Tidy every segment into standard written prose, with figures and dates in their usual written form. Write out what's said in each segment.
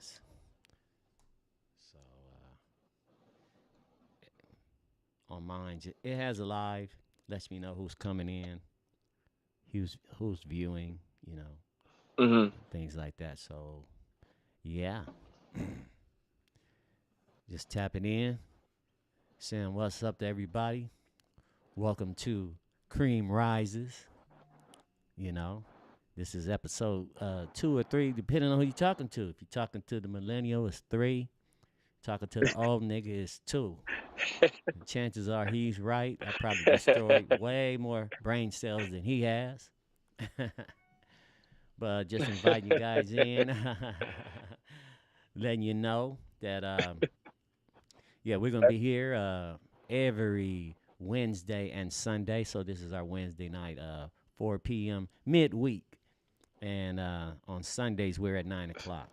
is. So on mine, it has a live. Lets me know who's coming in, who's viewing, Hmm. things like that. So yeah, just tapping in, saying what's up to everybody. Welcome to Cream Rises. You know, this is episode 2 or 3, depending on who you're talking to. If you're talking to the millennial, it's 3. Talking to the old nigga, it's 2. And chances are he's right. I probably destroyed way more brain cells than he has. But just inviting you guys in, letting you know that yeah, we're gonna be here every Wednesday and Sunday. So this is our Wednesday night, 4 p.m. midweek, and on Sundays we're at 9 o'clock.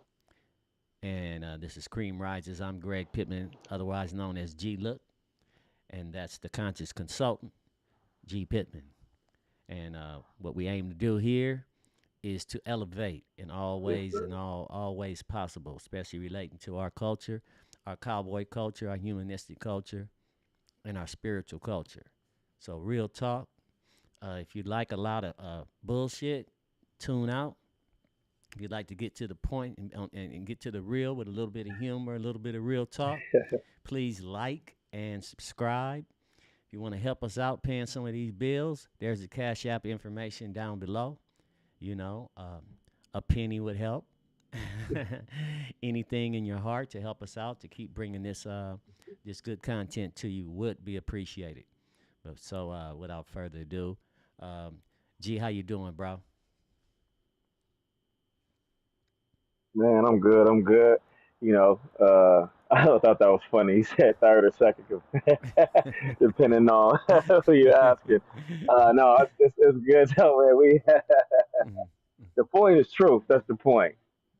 And this is Cream Rises. I'm Greg Pittman, otherwise known as G Look, and that's the conscious consultant, G Pittman. And what we aim to do here is to elevate in all Yes, ways and sir. all ways possible, especially relating to our culture, our cowboy culture, our humanistic culture, and our spiritual culture. So real talk. If you like a lot of bullshit, tune out. If you'd like to get to the point and get to the real with a little bit of humor, a little bit of real talk, please like and subscribe. If you want to help us out paying some of these bills, there's the Cash App information down below. You know, a penny would help. Anything in your heart to help us out to keep bringing this good content to you would be appreciated. But so without further ado, um, G, how you doing, bro? Man, I'm good. I'm good. I thought that was funny. He said third or second, depending on who you're asking. No, it's good. So, man, Mhm. the point is truth. That's the point,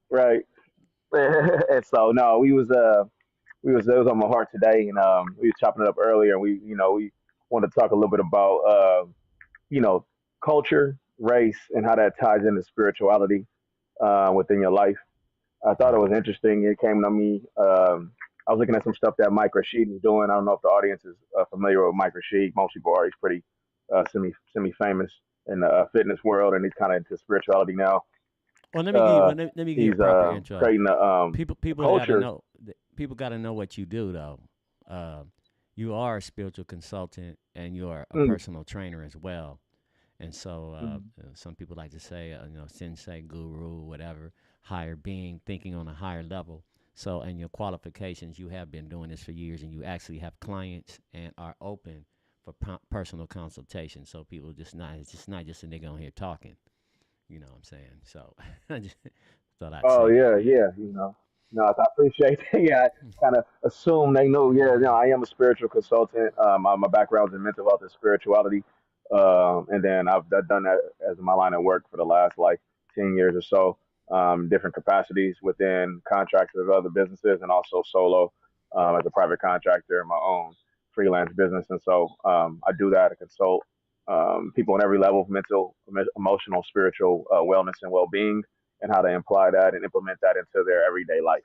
right? And so, no, it was on my heart today, and we were chopping it up earlier, and we wanted to talk a little bit about you know, culture, race, and how that ties into spirituality within your life. I thought it Right. was interesting. It came to me. I was looking at some stuff that Mike Rashid is doing. I don't know if the audience is familiar with Mike Rashid. Most people are. He's pretty semi famous in the fitness world, and he's kind of into spirituality now. Well, Uh, let me give a he's proper intro. creating a People got to culture. know. People got to know what you do, though. Uh, you are a spiritual consultant and you are a Mm, personal trainer as well. And so mm. some people like to say, sensei, guru, whatever, higher being, thinking on a higher level. So, and your qualifications, you have been doing this for years, and you actually have clients and are open for personal consultation. So people it's just not just a nigga on here talking. You know what I'm saying? So I just thought I'd Oh say that. yeah, yeah. No, I appreciate that. Yeah, I kind of assume they know. Yeah, I am a spiritual consultant. My background's in mental health and spirituality, and then I've done that as my line of work for the last like 10 years or so. Different capacities within contracts with other businesses, and also solo as a private contractor in my own freelance business. And so I do that. I consult people on every level: mental, emotional, spiritual wellness, and well-being, and how to imply that and implement that into their everyday life.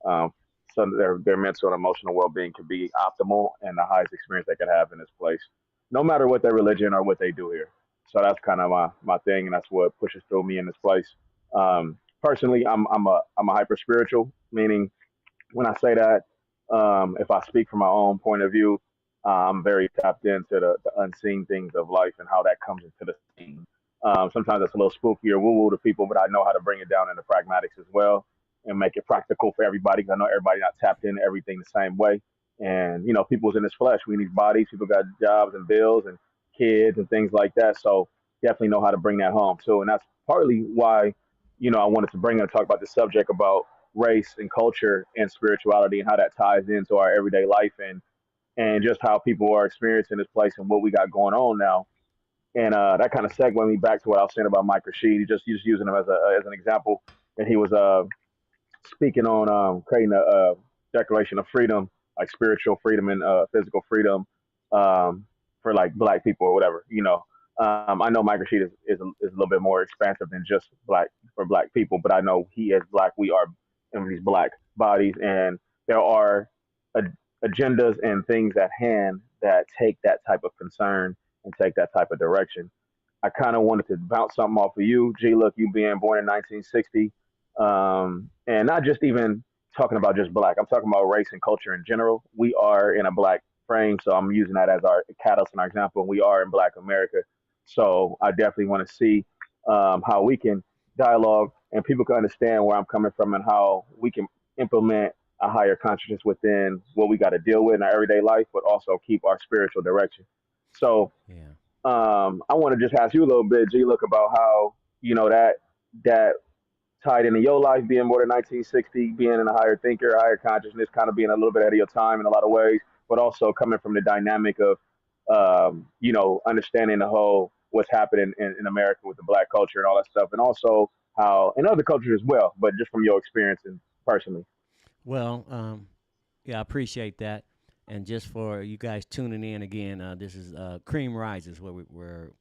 Um, so their mental and emotional well-being can be optimal and the highest experience they could have in this place, no matter what their religion or what they do here. So that's kind of my thing, and that's what pushes through me in this place. Personally, I'm a hyper spiritual, meaning when I say that, if I speak from my own point of view, I'm very tapped into the unseen things of life and how that comes into the scene. Sometimes it's a little spooky or woo woo to people, but I know how to bring it down into pragmatics as well and make it practical for everybody. 'Cause I know everybody not tapped into everything the same way. And, people's in this flesh. We need bodies. People got jobs and bills and kids and things like that. So definitely know how to bring that home too. And that's partly why, I wanted to bring and talk about this subject about race and culture and spirituality and how that ties into our everyday life and just how people are experiencing this place and what we got going on now. And that kind of segued me back to what I was saying about Mike Rashid. He just using him as an example, and he was speaking on creating a declaration of freedom, like spiritual freedom and physical freedom um, for like black people or whatever. I know Mike Rashid is a little bit more expansive than just black for black people, but I know he is black. We are. in these black bodies, and there are agendas and things at hand that take that type of concern and take that type of direction. I kind of wanted to bounce something off of you, G. Look, you being born in 1960, and not just even talking about just black. I'm talking about race and culture in general. We are in a black frame, so I'm using that as our catalyst and our example. We are in Black America, so I definitely want to see how we can dialogue and people can understand where I'm coming from and how we can implement a higher consciousness within what we got to deal with in our everyday life, but also keep our spiritual direction. So Yeah. I want to just ask you a little bit, G, look about how that tied into your life, being more than 1960, being in a higher thinker, higher consciousness, kind of being a little bit ahead of your time in a lot of ways, but also coming from the dynamic of, understanding the whole what's happening in America with the black culture and all that stuff, and also how in other cultures as well, but just from your experience and personally. Well, yeah, I appreciate that. And just for you guys tuning in again, this is Cream Rises, where we're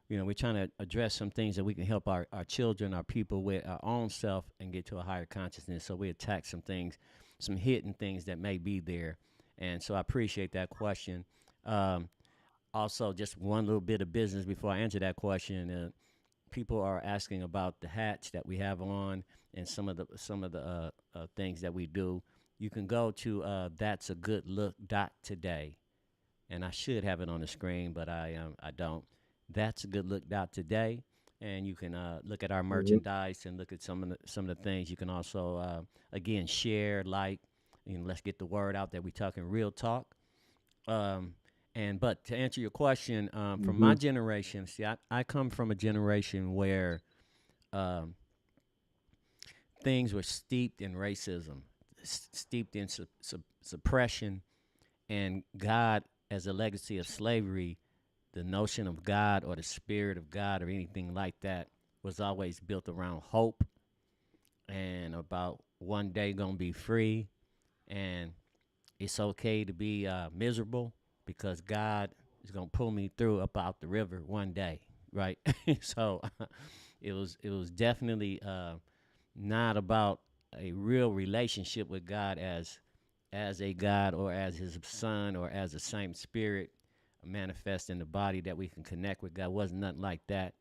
we're trying to address some things that we can help our children, our people with our own self and get to a higher consciousness. So we attack some things, some hidden things that may be there. And so I appreciate that question. Um, Also, just one little bit of business before I answer that question. People are asking about the hats that we have on and some of the things that we do. You can go to that's a good look dot today, and I should have it on the screen, but I don't. That's a good look dot today, and you can look at our Hmm. merchandise and look at some of the things. You can also again share, like, let's get the word out that we're talking real talk. Um, and but to answer your question, from Hmm. my generation, see, I come from a generation where um, things were steeped in racism, steeped in suppression, and God as a legacy of slavery. The notion of God or the spirit of God or anything like that was always built around hope and about one day gonna be free, and it's okay to be miserable because God is gonna pull me through up out the river one day, right? So it was definitely not about a real relationship with God as a God or as His Son or as the same Spirit manifest in the body that we can connect with God. It wasn't nothing like that.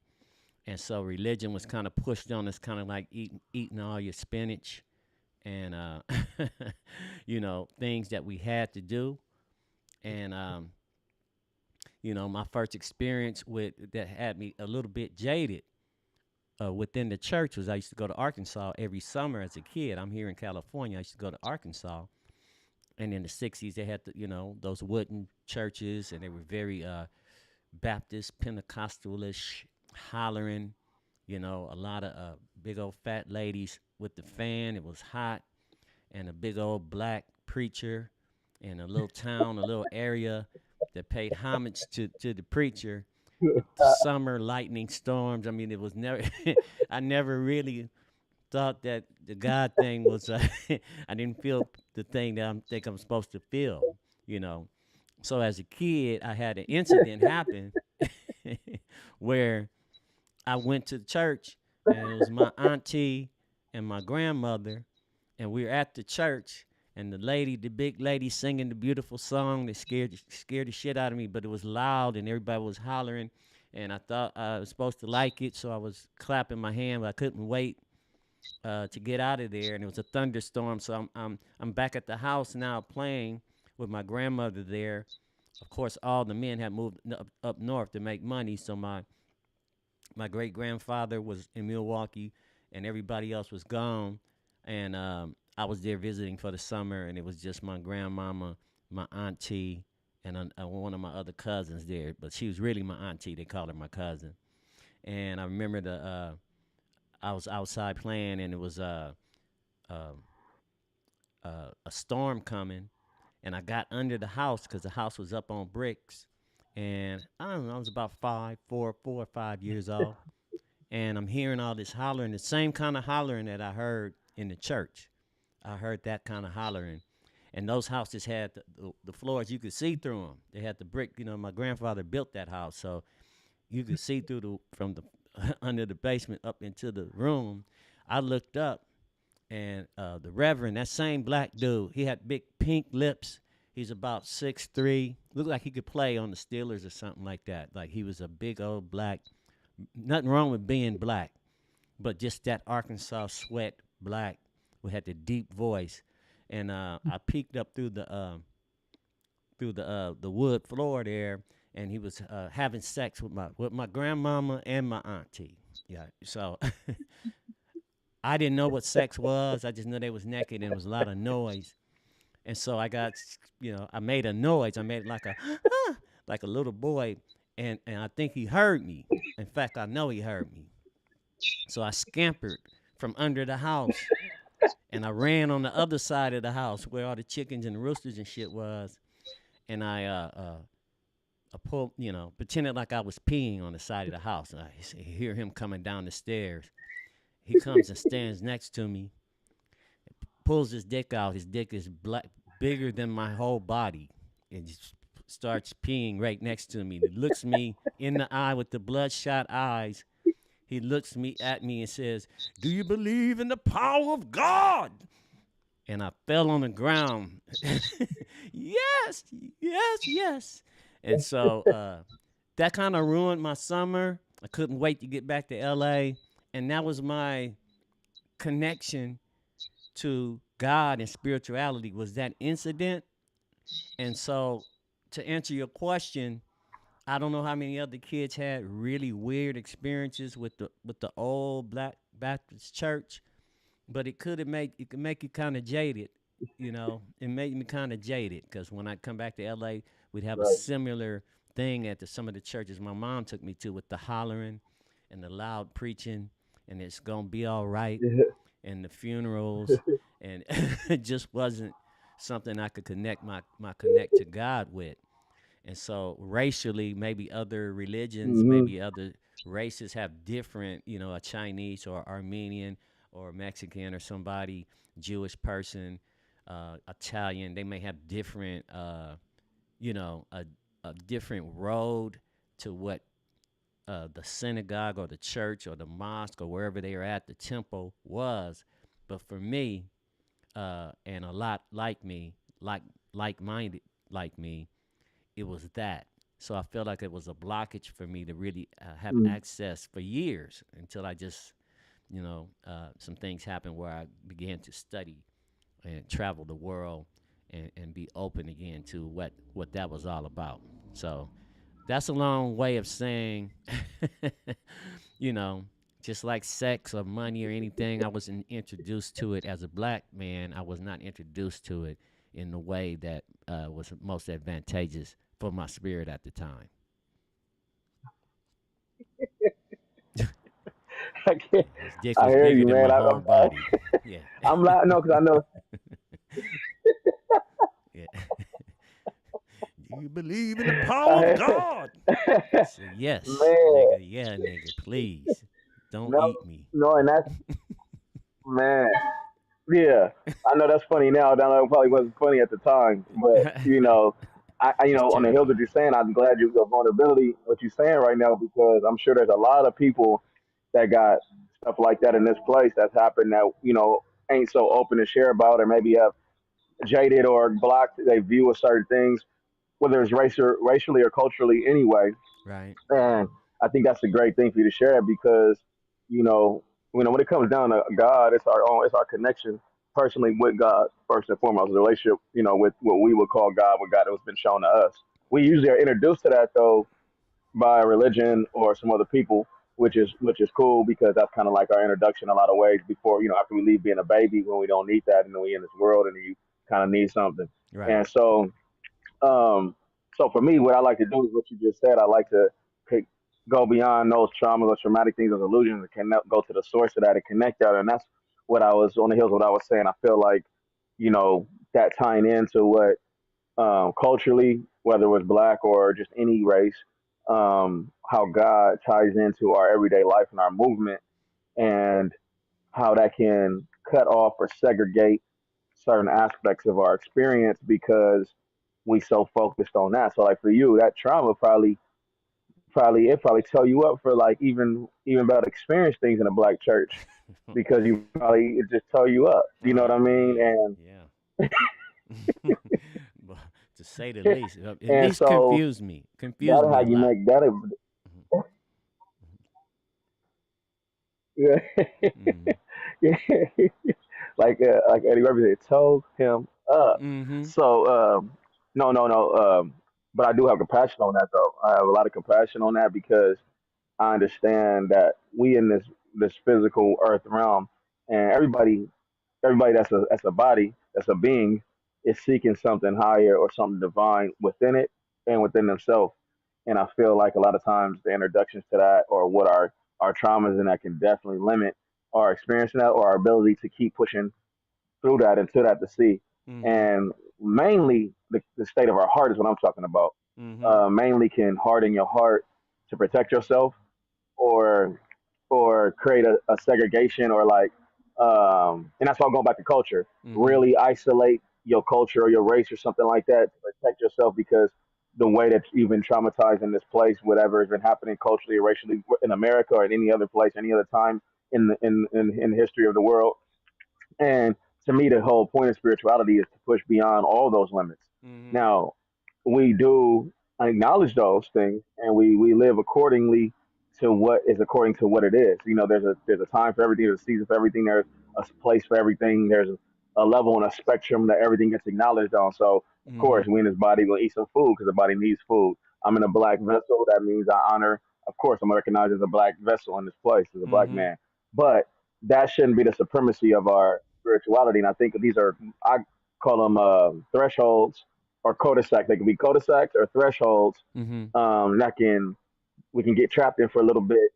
And so religion was kind of pushed on us, kind of like eating all your spinach and things that we had to do. And my first experience with that had me a little bit jaded within the church was I used to go to Arkansas every summer as a kid. I'm here in California. I used to go to Arkansas, and in the '60s they had those wooden churches, and they were very Baptist Pentecostalish, hollering. A lot of big old fat ladies with the fan. It was hot, and a big old black preacher in a little town, a little area that paid homage to the preacher. The summer lightning storms. I mean, it was never. I never really thought that the God thing was. I didn't feel the thing that I think I'm supposed to feel. You know. So as a kid, I had an incident happen where I went to church, and it was my auntie and my grandmother, and we were at the church, and the big lady, singing the beautiful song that scared the shit out of me, but it was loud and everybody was hollering, and I thought I was supposed to like it, so I was clapping my hand, but I couldn't wait to get out of there, and it was a thunderstorm, so I'm back at the house now playing with my grandmother there. Of course, all the men had moved up north to make money, so my great grandfather was in Milwaukee, and everybody else was gone. And I was there visiting for the summer, and it was just my grandmama, my auntie, and one of my other cousins there. But she was really my auntie. They called her my cousin. And I remember I was outside playing, and it was uh, a storm coming, and I got under the house because the house was up on bricks. And I don't know, I was about 4 or 5 years old, and I'm hearing all this hollering, the same kind of hollering that I heard in the church. I heard that kind of hollering. And those houses had the floors, you could see through them. They had the brick, my grandfather built that house, so you could see through from the under the basement up into the room. I looked up, And the Reverend, that same black dude, he had big pink lips. He's about 6'3". Looked like he could play on the Steelers or something like that. Like he was a big old black. Nothing wrong with being black, but just that Arkansas sweat black who had the deep voice. And I peeked up through the wood floor there, and he was having sex with my grandmama and my auntie. Yeah, so I didn't know what sex was. I just knew they was naked and there was a lot of noise. And so I got, I made a noise. I made like a, like a little boy, and I think he heard me. In fact, I know he heard me. So I scampered from under the house, and I ran on the other side of the house where all the chickens and the roosters and shit was, and I pulled, pretended like I was peeing on the side of the house, and I hear him coming down the stairs. He comes and stands next to me, pulls his dick out. His dick is black, bigger than my whole body, and just starts peeing right next to me. He looks me in the eye with the bloodshot eyes. He looks me at me and says, "Do you believe in the power of God?" And I fell on the ground. Yes, yes, yes. And so that kind of ruined my summer. I couldn't wait to get back to LA. And that was my connection to God and spirituality, was that incident. And so to answer your question, I don't know how many other kids had really weird experiences with the old Black Baptist church, but it could make you kind of jaded. It made me kind of jaded because when I come back to LA, we'd have a Right. similar thing at some of the churches my mom took me to, with the hollering and the loud preaching, and it's gonna be all right, Yeah. and the funerals, and it just wasn't something I could connect my connect to God with. And so racially, maybe other religions, Hmm. maybe other races have different, a Chinese or Armenian or Mexican or somebody, Jewish person, Italian, they may have different, you know, a, a different road to what the synagogue or the church or the mosque or wherever they are at, the temple was. But for me, and a lot like me, like minded like me, it was that. So I felt like it was a blockage for me to really have Mm. access for years until I just, some things happened where I began to study and travel the world and be open again to what that was all about. So that's a long way of saying, you know, just like sex or money or anything, I wasn't introduced to it as a black man. I was not introduced to it in the way that was most advantageous for my spirit at the time. I can't. His dick I was hear bigger you, than man. my whole body. Yeah. I'm laughing. No, because I know. Yeah. Do you believe in the power of I, God? I said, yes, man, nigga. Yeah, nigga. Please don't no, eat me. no, and that's man. Yeah, I know that's funny now. I know it probably wasn't funny at the time, but It's on the heels of what you're terrifying. saying, I'm glad your vulnerability, what you're saying right now, because I'm sure there's a lot of people that got stuff like that in this place that's happened that ain't so open to share about, or maybe have jaded or blocked they view of certain things, whether it's racially or culturally anyway. Right. And I think that's a great thing for you to share because, you know, when it comes down to God, it's our connection personally with God first and foremost, the relationship, with what we would call God, with God that was been shown to us. We usually are introduced to that though by religion or some other people, which is cool because that's kind of like our introduction in a lot of ways before, after we leave being a baby when we don't need that and then we in this world and you kind of need something. Right. And um, so for me, what I like to do is what you just said. I like to pick, go beyond those traumas, those traumatic things, those illusions, and connect, go to the source of that and connect that. And that's what I was on the heels of what I was saying. I feel like, that tying into what culturally, whether it was black or just any race, how God ties into our everyday life and our movement, and how that can cut off or segregate certain aspects of our experience because we so focused on that. So like for you, that trauma probably probably it probably tell you up for like even about experience things in a black church because you probably it just tell you up. You know what I Oh mean? man, yeah. But to say the And least, at and least so confuse that's how me a you lot. make that. Mhm, Yeah, mhm, yeah. Like Eddie Murphy said, told him up. mhm, So no, no, no. But I do have compassion on that though. I have a lot of compassion on that because I understand that we in this physical earth realm, and everybody that's a body, that's a being, is seeking something higher or something divine within it and within themselves. And I feel like a lot of times the introductions to that or what our traumas and that can definitely limit our experience in that or our ability to keep pushing through that and to that to see. mhm, And mainly the state of our heart is what I'm talking about. mhm, Mainly can harden your heart to protect yourself or create a segregation or like and that's why I'm going back to culture. mhm. Really isolate your culture or your race or something like that to protect yourself because the way that you've been traumatized in this place, whatever has been happening culturally or racially in America or in any other place, any other time in the history of the world, and to me, the whole point of spirituality is to push beyond all those limits. Mhm. Now, we do acknowledge those things, and we live accordingly to what is according to what it is. You know, there's a time for everything, there's a season for everything, there's a place for everything, there's a level and a spectrum that everything gets acknowledged on. So, of course, Mhm. we in this body will eat some food because the body needs food. I'm in a black vessel. That means I honor. Of course, I'm recognized as a black vessel in this place as a black Mhm. man. But that shouldn't be the supremacy of our spirituality. And I think these are, I call them thresholds or cul-de-sacs. They can be cul-de-sacs or thresholds Mhm. that can we can get trapped in for a little bit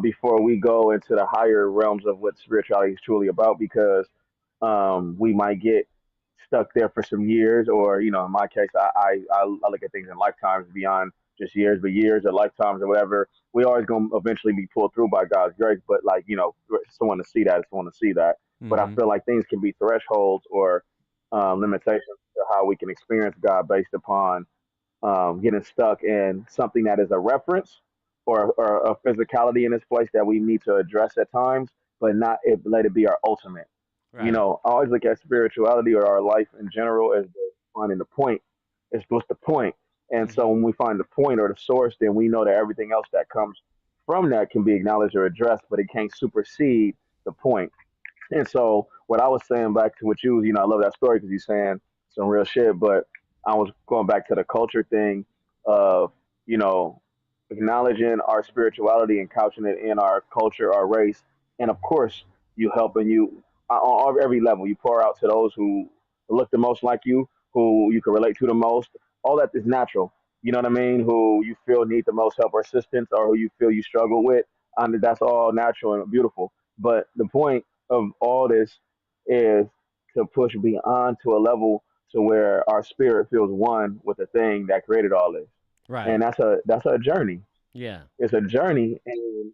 before we go into the higher realms of what spirituality is truly about. Because we might get stuck there for some years, or you know, in my case, I look at things in lifetimes beyond just years, but years or lifetimes or whatever. We always gonna eventually be pulled through by God's grace, but like you know, someone to see that, someone to see that. But I Mhm. feel like things can be thresholds or limitations to how we can experience God based upon getting stuck in something that is a reference or a physicality in this place that we need to address at times, but not it, let it be our ultimate. You Right. know, I always look at spirituality or our life in general as finding the point. It's what's the point. And so Mhm. when we find the point or the source, then we know that everything else that comes from that can be acknowledged or addressed, but it can't supersede the point. And so what I was saying back to what you, you know, I love that story because you're saying some real shit. But I was going back to the culture thing of, you know, acknowledging our spirituality and couching it in our culture, our race, and of course, you helping you on every level. You pour out to those who look the most like you, who you can relate to the most. All that is natural. You know what I mean? Who you feel need the most help or assistance, or who you feel you struggle with. And that's all natural and beautiful. But the point of all this is to push beyond to a level to where our spirit feels one with the thing that created all this. And Right. that's a journey. Yeah. It's a journey,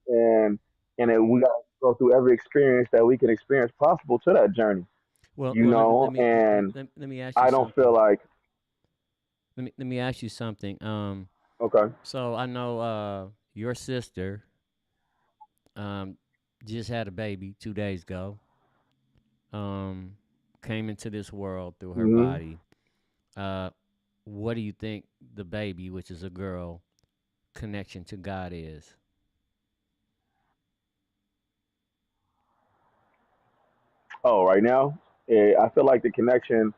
and we got to go through every experience that we can experience possible to that journey. Well, You well, know, and let me ask you I don't feel something. like Let me ask you something. okay. So I know your sister um just had a baby 2 days ago. Um, came into this world through her Hmm. body. Uh, what do you think the baby, which is a girl, connection to God is? Oh, right now, I feel like the connection.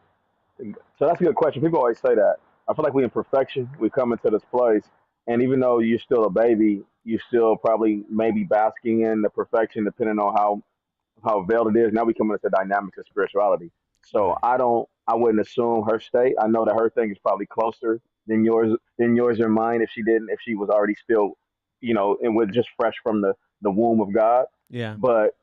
So that's a good question. People always say that. I feel like we in perfection. We come into this place, and even though you're still a baby, you still probably maybe basking in the perfection, depending on how veiled it is. Now we come into the dynamics of spirituality. So Right. I wouldn't assume her state. I know that her thing is probably closer than yours or mine if she was already still, you know, and was just fresh from the womb of God. Yeah. But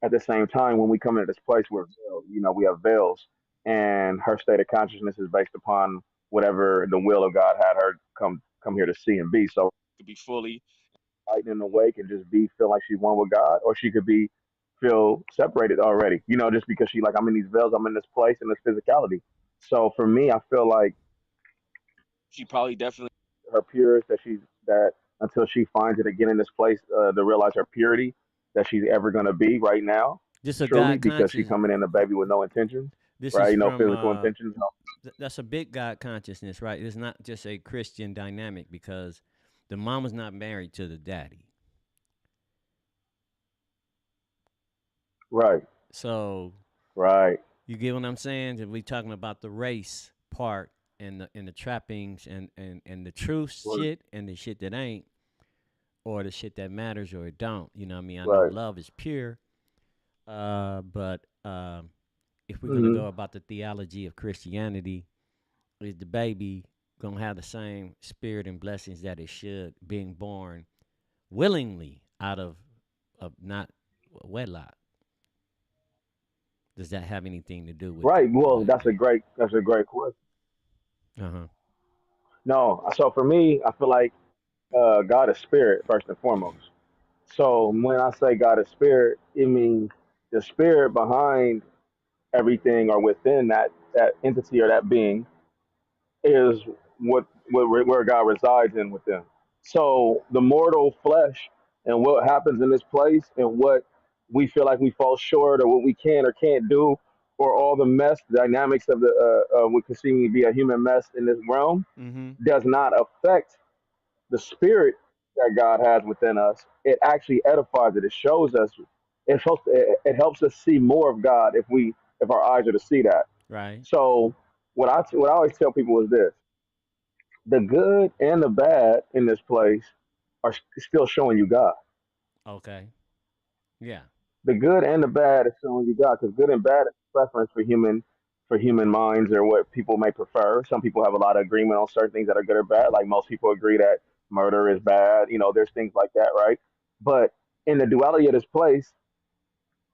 at the same time, when we come into this place, we're veiled. You know, we have veils, and her state of consciousness is based upon whatever the will of God had her come here to see and be. So to be fully enlightened and awake and just be feel like she's one with God, or she could be feel separated already. You know, just because she like I'm in these veils, I'm in this place in this physicality. So for me, I feel like she probably definitely her purest that she's that. until she finds it again in this place to realize her purity that she's ever going to be right now, Just a truly, God because she conscious. coming in a baby with no intentions, This is right? No from physical intentions. No. that's a big God consciousness, right? It's not just a Christian dynamic because the mama's not married to the daddy. Right, So right. you get what I'm saying? If we talking about the race part and the trappings and the truth Right. shit and the shit that ain't, or the shit that matters or it don't. You know what I mean? I know Right. love is pure, but if we're gonna Hmm. go about the theology of Christianity, is the baby gonna have the same spirit and blessings that it should, being born willingly out of not wedlock? Does that have anything to do with Right. Well, what? that's a great question. Uh huh. No, so for me, I feel like God is spirit first and foremost. So when I say God is spirit, it means the spirit behind everything or within that entity or that being is where God resides in within. So the mortal flesh and what happens in this place and what we feel like we fall short or what we can or can't do or all the mess dynamics of the what could seem to be a human mess in this realm Mm-hmm. does not affect the spirit that God has within us. It actually edifies it. It shows us. It helps us see more of God if our eyes are to see that. Right. So what I always tell people is this: the good and the bad in this place are still showing you God. Okay. Yeah. The good and the bad is showing you God because good and bad is preference for human minds or what people may prefer. Some people have a lot of agreement on certain things that are good or bad. Like most people agree that murder is bad. There's things like that, right? But in the duality of this place,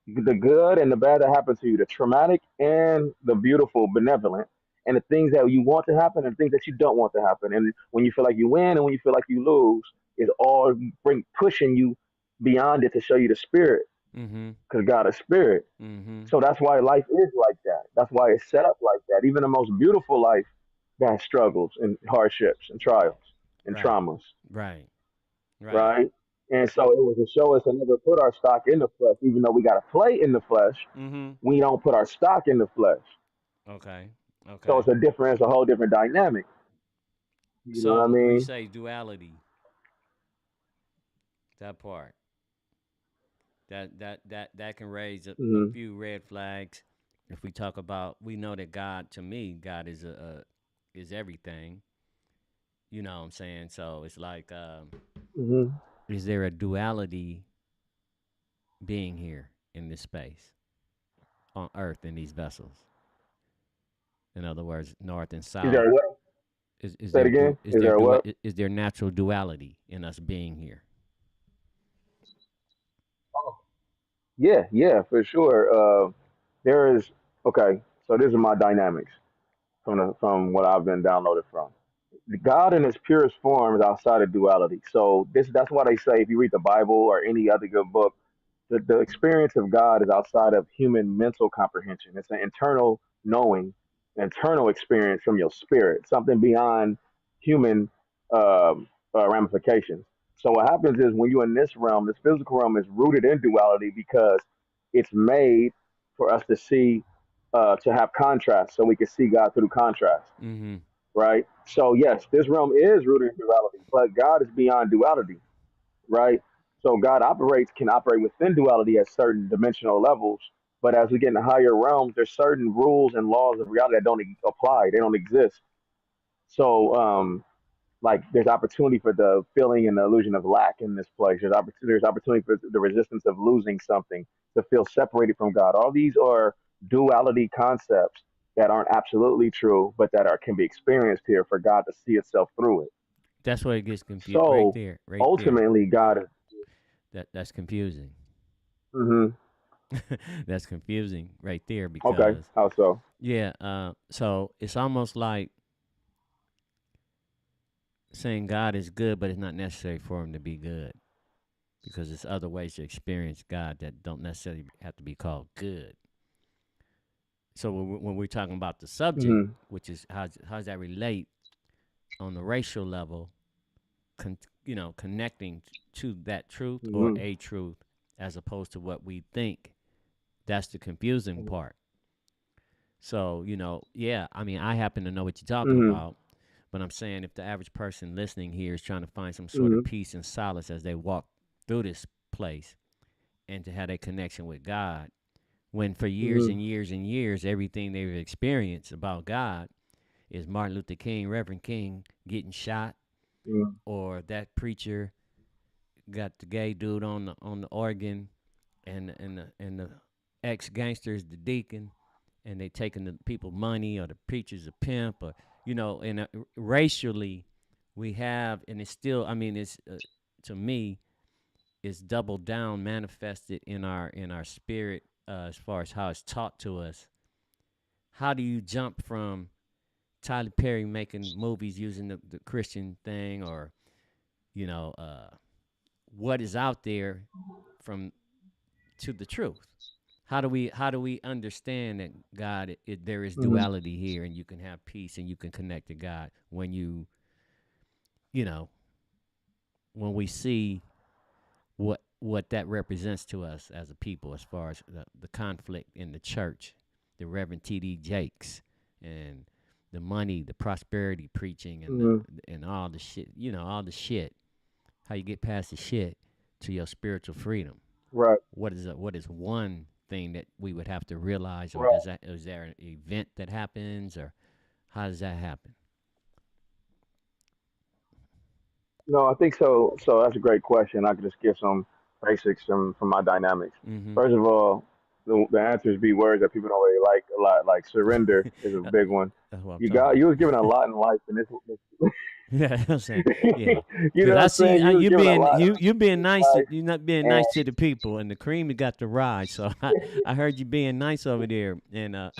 the good and the bad that happen to you, the traumatic and the beautiful, benevolent, and the things that you want to happen and things that you don't want to happen. And when you feel like you win and when you feel like you lose, is all pushing you beyond it to show you the spirit Mm-hmm. because God is spirit. Mm-hmm. So that's why life is like that. That's why it's set up like that. Even the most beautiful life got struggles and hardships and trials and Right. traumas, Right. Right. right? And so it was to show us to never put our stock in the flesh, even though we got to play in the flesh. Mm-hmm. We don't put our stock in the flesh. Okay. So Okay. it's a whole different dynamic. You know what I So when you mean? say duality, that part, that can raise a Hmm. few red flags. If we talk about, we know that God, to me, God is everything. You know what I'm saying? So it's like, Hmm. is there a duality being here in this space on Earth in these vessels? In other words, north and Is south. there a what? Is Say it there again. Is there a what? is there natural duality in us being here? Oh, yeah, yeah, for sure. There is okay. So these are my dynamics from what I've been downloaded from. God in its purest form is outside of duality. So that's why they say if you read the Bible or any other good book, the experience of God is outside of human mental comprehension. It's an internal knowing, internal experience from your spirit, something beyond human ramifications. So what happens is when you're in this realm, this physical realm is rooted in duality because it's made for us to see, to have contrast, so we can see God through contrast, Mm-hmm. right? So yes, this realm is rooted in duality, but God is beyond duality, right? So God can operate within duality at certain dimensional levels, but as we get in higher realms, there's certain rules and laws of reality that don't apply. They don't exist. So like there's opportunity for the feeling and the illusion of lack in this place. There's opportunity for the resistance of losing something, to feel separated from God. All these are duality concepts that aren't absolutely true, but that are can be experienced here for God to see itself through it. That's where it gets confused. Right So there. Right there. ultimately, God is. That's confusing. Hmm. That's confusing right there Okay, because how so? yeah. So it's almost like saying God is good, but it's not necessary for him to be good because there's other ways to experience God that don't necessarily have to be called good. So when we're talking about the subject, Hmm. which is how does that relate on the racial level? con- connecting to that truth or Mm-hmm. a truth as opposed to what we think. That's the confusing part. So, yeah, I mean, I happen to know what you're talking Mm-hmm. about, but I'm saying if the average person listening here is trying to find some sort of Mm-hmm. peace and solace as they walk through this place and to have a connection with God, when for years Mm-hmm. and years and years, everything they've experienced about God is Martin Luther King, Reverend King getting shot, Mm-hmm. or that preacher got the gay dude on the organ, and the ex gangster is the deacon, and they taking the people money, or the preacher's a pimp, or and racially we have, and it's still, I mean, it's to me, it's doubled down, manifested in our spirit, as far as how it's taught to us. How do you jump from Tyler Perry making movies using the Christian thing, or you know uh, what is out there, from to the truth? How do we understand that God, there is Mm-hmm. duality here, and you can have peace and you can connect to God when you know when we see what that represents to us as a people, as far as the conflict in the church, the Reverend T.D. Jakes, and the money, the prosperity preaching, Mm-hmm. and all the shit, all the shit. How you get past the shit to your spiritual freedom? Right. What is one thing that we would have to realize, or Right. is there an event that happens, or how does that happen? No, I think so. So that's a great question. I could just give some basics from my dynamics. Mm-hmm. First of all, the answers be words that people don't really like a lot. Like surrender is a big one. That's what I'm You talking got about. you was given a lot in life, and Yeah, I'm saying, yeah, you because know what I I'm see, saying. You was you given a being lot you being in nice. life, You're not being and nice to the people, and the cream got the rise. So I heard you being nice over there, and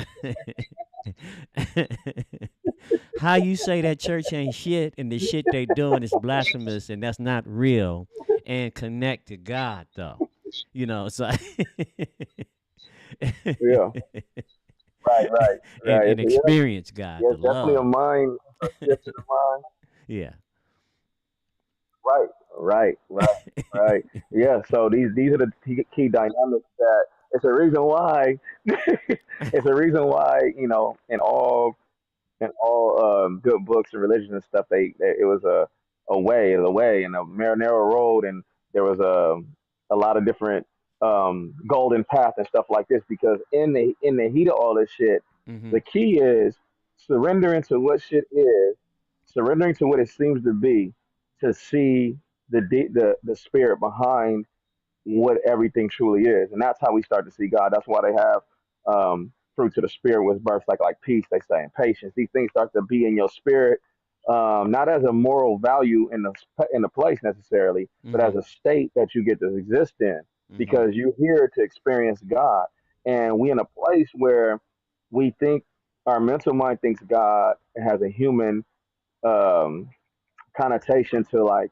how you say that church ain't shit, and the shit they doing is blasphemous, and that's not real, and connect to God though, so yeah, right, right, and right. and Yeah, experience God, yeah, the it's definitely a love. mind, a shift in the mind. Yeah. Right, right, right, right. Yeah. So these are the key dynamics that it's a reason why it's a reason why in all good books and religion and stuff it was a way and a narrow road, and there was a lot of different golden path and stuff like this, because in the heat of all this shit, Mm-hmm. the key is surrendering to what shit is, surrendering to what it seems to be, to see the spirit behind what everything truly is, and that's how we start to see God. That's why they have fruit to the spirit was birth, like peace, they say, and patience. These things start to be in your spirit, not as a moral value in the place necessarily, but as Mm-hmm. a state that you get to exist in, Mm-hmm. because you're here to experience God, and we in a place where we think our mental mind thinks God has a human um, connotation to like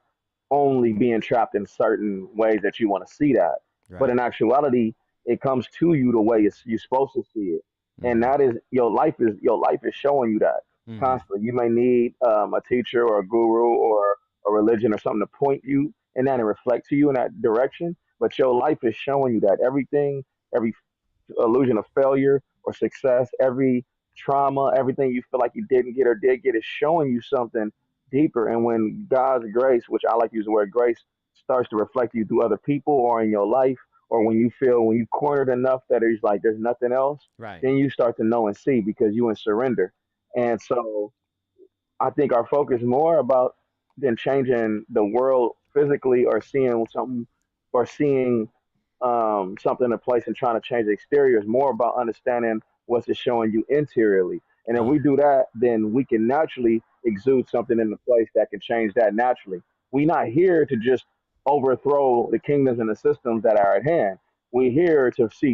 only being trapped in certain ways that you want to see that. But Right. in actuality, it comes to you the way you're supposed to see it, and Mm-hmm. that is your life is showing you that Mm-hmm. constantly. You may need a teacher or a guru or a religion or something to point you in that and reflect to you in that direction. But your life is showing you that everything, every illusion of failure or success, every trauma, everything you feel like you didn't get or did get is showing you something deeper. And when God's grace, which I like to use the word grace, starts to reflect you through other people or in your life, or when you cornered enough that it's like there's nothing else, Right. then you start to know and see because you in surrender. And so I think our focus more about than changing the world physically or seeing something or seeing something in place and trying to change the exterior is more about understanding what's it showing you interiorly. And if we Ah. do that, then we can naturally exude something in the place that can change that naturally. We're not here to just overthrow the kingdoms and the systems that are at hand. We're here to see